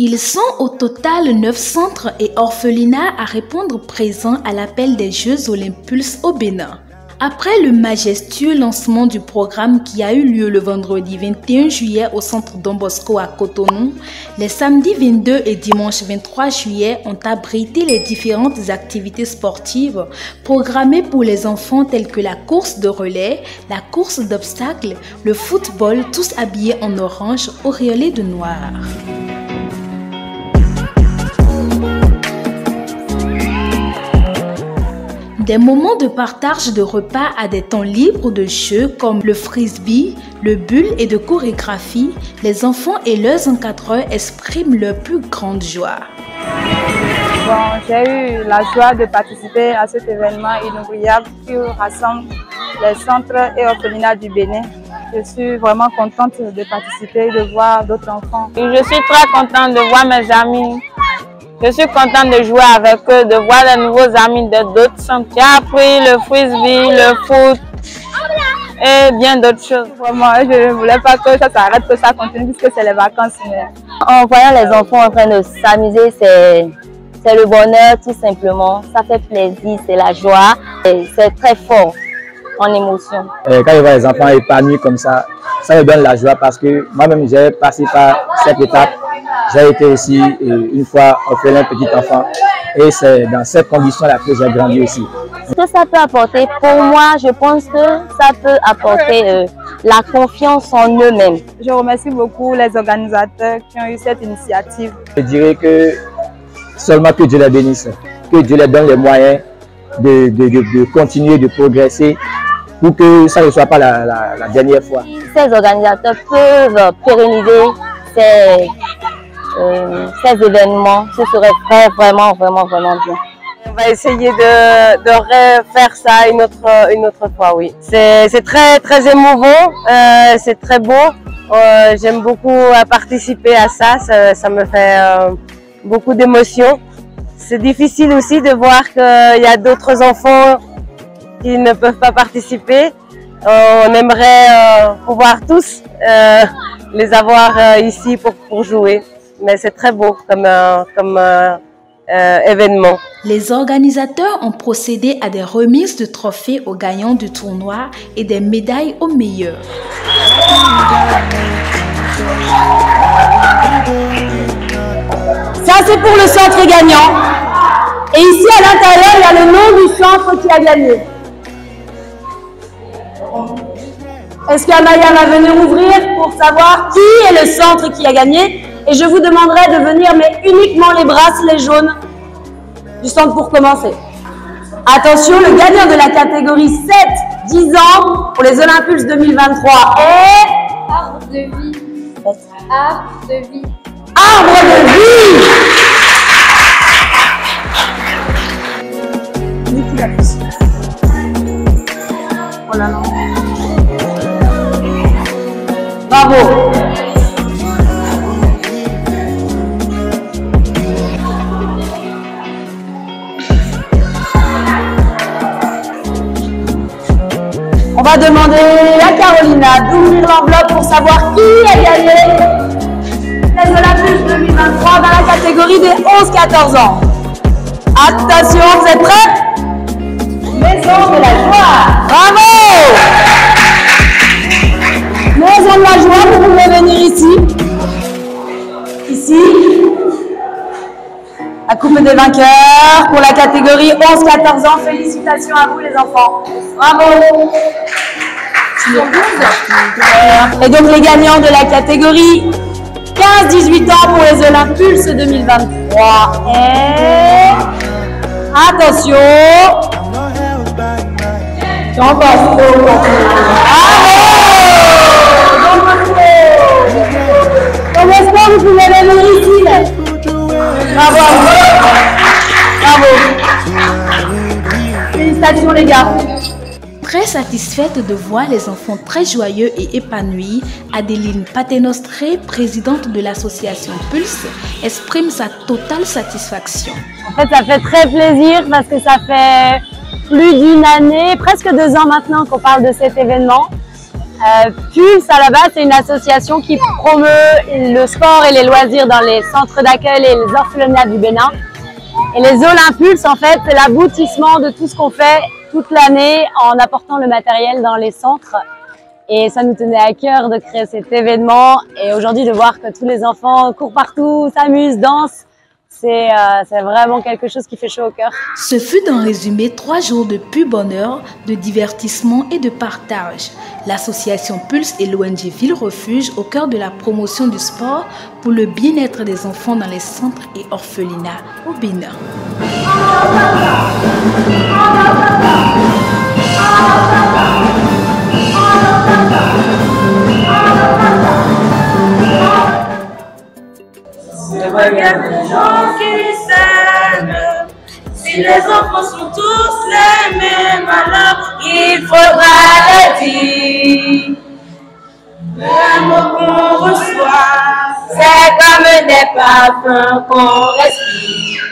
Ils sont au total 9 centres et orphelinats à répondre présents à l'appel des Jeux Olympulse au Bénin. Après le majestueux lancement du programme qui a eu lieu le vendredi 21 juillet au centre Don Bosco à Cotonou, les samedis 22 et dimanche 23 juillet ont abrité les différentes activités sportives programmées pour les enfants telles que la course de relais, la course d'obstacles, le football, tous habillés en orange, auréolés de noir. Des moments de partage de repas à des temps libres de jeux comme le frisbee, le bulle et de chorégraphie, les enfants et leurs encadreurs expriment leur plus grande joie. Bon, j'ai eu la joie de participer à cet événement inoubliable qui rassemble les centres et orphelinats du Bénin. Je suis vraiment contente de participer, de voir d'autres enfants. Je suis très contente de voir mes amis. Je suis contente de jouer avec eux, de voir les nouveaux amis d'autres centres. J'ai appris le frisbee, le foot et bien d'autres choses. Vraiment, je ne voulais pas que ça s'arrête, que ça continue puisque c'est les vacances. Mais... En voyant les enfants en train de s'amuser, c'est le bonheur tout simplement. Ça fait plaisir, c'est la joie. C'est très fort en émotion. Quand je vois les enfants épanouis comme ça me donne la joie parce que moi-même j'ai passé par cette étape. J'ai été aussi une fois orphelin petit enfant et c'est dans cette condition-là que j'ai grandi aussi. Ce que ça peut apporter, pour moi, je pense que ça peut apporter la confiance en eux-mêmes. Je remercie beaucoup les organisateurs qui ont eu cette initiative. Je dirais que seulement que Dieu les bénisse, que Dieu les donne les moyens de continuer, de progresser pour que ça ne soit pas la dernière fois. Ces organisateurs peuvent pérenniser ces événements, ce serait vraiment bien. On va essayer de refaire ça une autre fois, oui. C'est très émouvant, c'est très beau. J'aime beaucoup participer à ça, ça me fait beaucoup d'émotions. C'est difficile aussi de voir qu'il y a d'autres enfants qui ne peuvent pas participer. On aimerait pouvoir tous les avoir ici pour jouer. Mais c'est très beau comme événement. Les organisateurs ont procédé à des remises de trophées aux gagnants du tournoi et des médailles aux meilleurs. Ça c'est pour le centre gagnant. Et ici à l'intérieur, il y a le nom du centre qui a gagné. Est-ce qu'Amaya va venir ouvrir pour savoir qui est le centre qui a gagné? Et je vous demanderai de venir, mais uniquement les bracelets jaunes du centre pour commencer. Attention, le gagnant de la catégorie 7-10 ans pour les Olympulse 2023 est... Arbre de vie. Arbre de vie. Arbre de vie. Oh là là. Bravo. On va demander à Carolina d'ouvrir l'enveloppe pour savoir qui a gagné les Olympulse 2023 dans la catégorie des 11-14 ans. Attention, vous êtes prêts? Maison de la joie. Bravo! Maison de la joie, vous pouvez venir ici. Ici. La coupe des vainqueurs pour la catégorie 11-14 ans. Félicitations à vous les enfants. Bravo. Et donc les gagnants de la catégorie 15-18 ans pour les Olympulse 2023 et... Attention. Jean Bosco. Bravo. Vous pouvez venir ici. Bravo. Bravo. Félicitations les gars. Très satisfaite de voir les enfants très joyeux et épanouis, Adeline Paternostré, présidente de l'association Pulse, exprime sa totale satisfaction. En fait, ça fait très plaisir parce que ça fait plus d'une année, presque 2 ans maintenant qu'on parle de cet événement. Pulse, à la base, c'est une association qui promeut le sport et les loisirs dans les centres d'accueil et les orphelinats du Bénin. Et les Olympulses, en fait, c'est l'aboutissement de tout ce qu'on fait toute l'année en apportant le matériel dans les centres. Et ça nous tenait à cœur de créer cet événement. Et aujourd'hui, de voir que tous les enfants courent partout, s'amusent, dansent, c'est vraiment quelque chose qui fait chaud au cœur. Ce fut en résumé 3 jours de pur bonheur, de divertissement et de partage. L'association Pulse et l'ONG Ville Refuge au cœur de la promotion du sport pour le bien-être des enfants dans les centres et orphelinats au Bénin. Regarde les gens qui s'aiment. Si les enfants sont tous les mêmes, alors il faudra le dire. L'amour qu'on reçoit, c'est comme des parfums qu'on respire.